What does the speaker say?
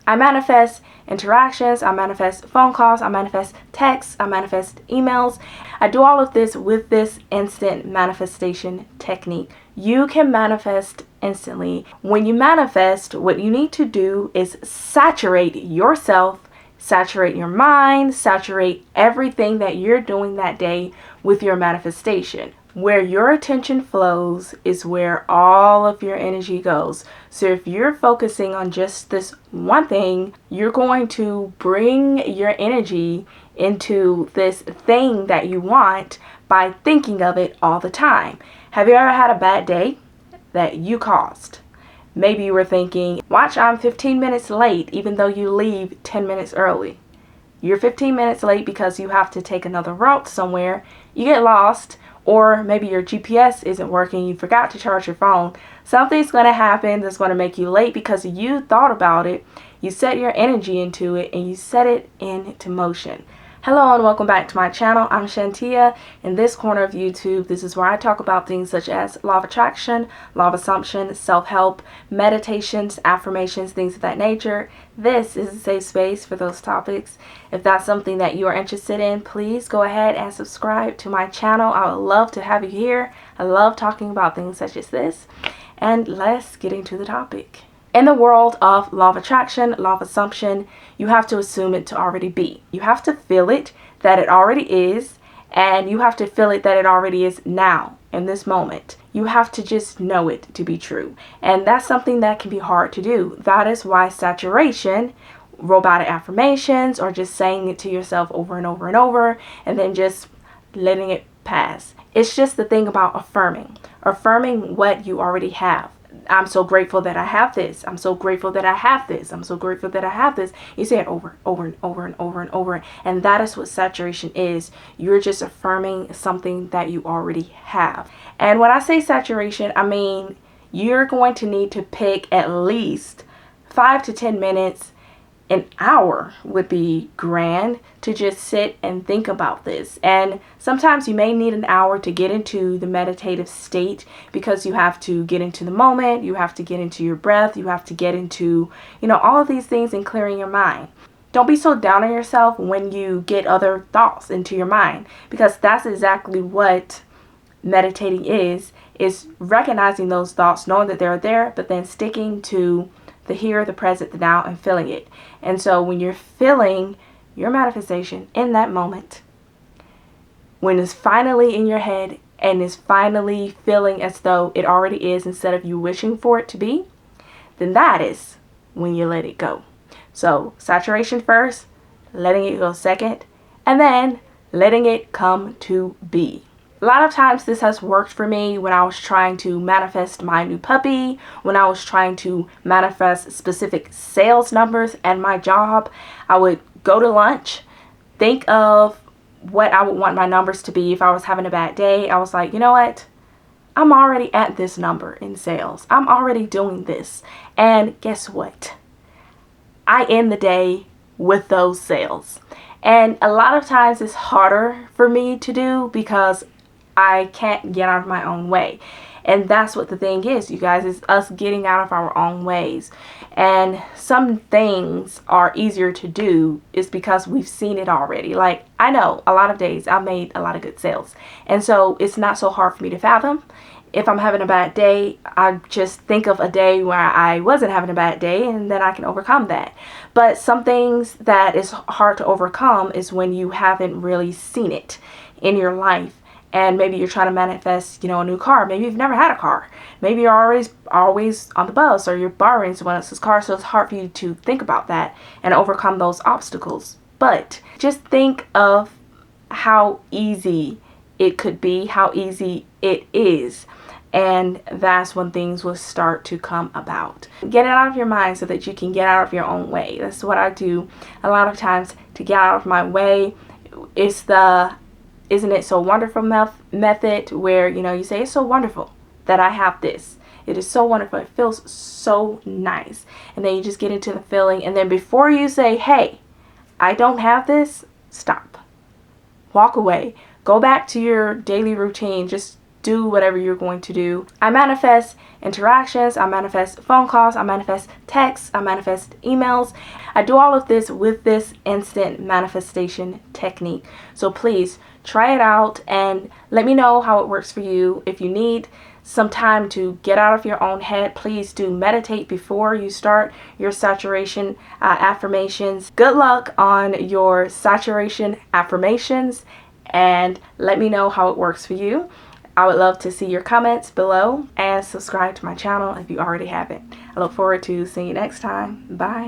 I manifest interactions, I manifest phone calls, I manifest texts, I manifest emails. I do all of this with this instant manifestation technique. You can manifest instantly. When you manifest, what you need to do is saturate yourself, saturate your mind, saturate everything that you're doing that day with your manifestation. Where your attention flows is where all of your energy goes. So if you're focusing on just this one thing, you're going to bring your energy into this thing that you want by thinking of it all the time. Have you ever had a bad day that you caused? Maybe you were thinking, watch, I'm 15 minutes late even though you leave 10 minutes early. You're 15 minutes late because you have to take another route somewhere. You get lost. Or maybe your GPS isn't working, you forgot to charge your phone. Something's going to happen that's going to make you late because you thought about it, you set your energy into it, and you set it into motion. Hello and welcome back to my channel. I'm Shantia. In this corner of YouTube, this is where I talk about things such as law of attraction, law of assumption, self-help, meditations, affirmations, things of that nature. This is a safe space for those topics. If that's something that you are interested in, please go ahead and subscribe to my channel. I would love to have you here. I love talking about things such as this. And let's get into the topic. In the world of law of attraction, law of assumption, you have to assume it to already be. You have to feel it that it already is, and you have to feel it that it already is now, in this moment. You have to just know it to be true. And that's something that can be hard to do. That is why saturation, robotic affirmations, or just saying it to yourself over and over and over, and then just letting it pass. It's just the thing about affirming what you already have. I'm so grateful that I have this. I'm so grateful that I have this. I'm so grateful that I have this. You say it over and over. And that is what saturation is. You're just affirming something that you already have. And when I say saturation, I mean you're going to need to pick at least 5 to 10 minutes. An hour would be grand to just sit and think about this. And sometimes you may need an hour to get into the meditative state because you have to get into the moment, you have to get into your breath, you have to get into, all of these things and clearing your mind. Don't be so down on yourself when you get other thoughts into your mind, because that's exactly what meditating is recognizing those thoughts, knowing that they're there, but then sticking to the here, the present, the now, and feeling it. And so when you're feeling your manifestation in that moment, when it's finally in your head and is finally feeling as though it already is instead of you wishing for it to be, then that is when you let it go. So saturation first, letting it go second, and then letting it come to be. A lot of times this has worked for me when I was trying to manifest my new puppy, when I was trying to manifest specific sales numbers and my job. I would go to lunch, think of what I would want my numbers to be if I was having a bad day. I was like, you know what? I'm already at this number in sales. I'm already doing this. And guess what? I end the day with those sales. And a lot of times it's harder for me to do because I can't get out of my own way. And that's what the thing is, you guys, is us getting out of our own ways. And some things are easier to do is because we've seen it already. Like, I know a lot of days I've made a lot of good sales. And so it's not so hard for me to fathom. If I'm having a bad day, I just think of a day where I wasn't having a bad day and then I can overcome that. But some things that is hard to overcome is when you haven't really seen it in your life. And maybe you're trying to manifest, a new car. Maybe you've never had a car. Maybe you're always on the bus or you're borrowing someone else's car. So it's hard for you to think about that and overcome those obstacles. But just think of how easy it could be, how easy it is. And that's when things will start to come about. Get it out of your mind so that you can get out of your own way. That's what I do a lot of times to get out of my way. It's the isn't it so wonderful method where, you say, it's so wonderful that I have this. It is so wonderful. It feels so nice. And then you just get into the feeling. And then before you say, hey, I don't have this, stop. Walk away. Go back to your daily routine. Just do whatever you're going to do. I manifest interactions, I manifest phone calls, I manifest texts, I manifest emails. I do all of this with this instant manifestation technique. So please try it out and let me know how it works for you. If you need some time to get out of your own head, please do meditate before you start your saturation affirmations. Good luck on your saturation affirmations, and let me know how it works for you. I would love to see your comments below, and subscribe to my channel if you already haven't. I look forward to seeing you next time. Bye.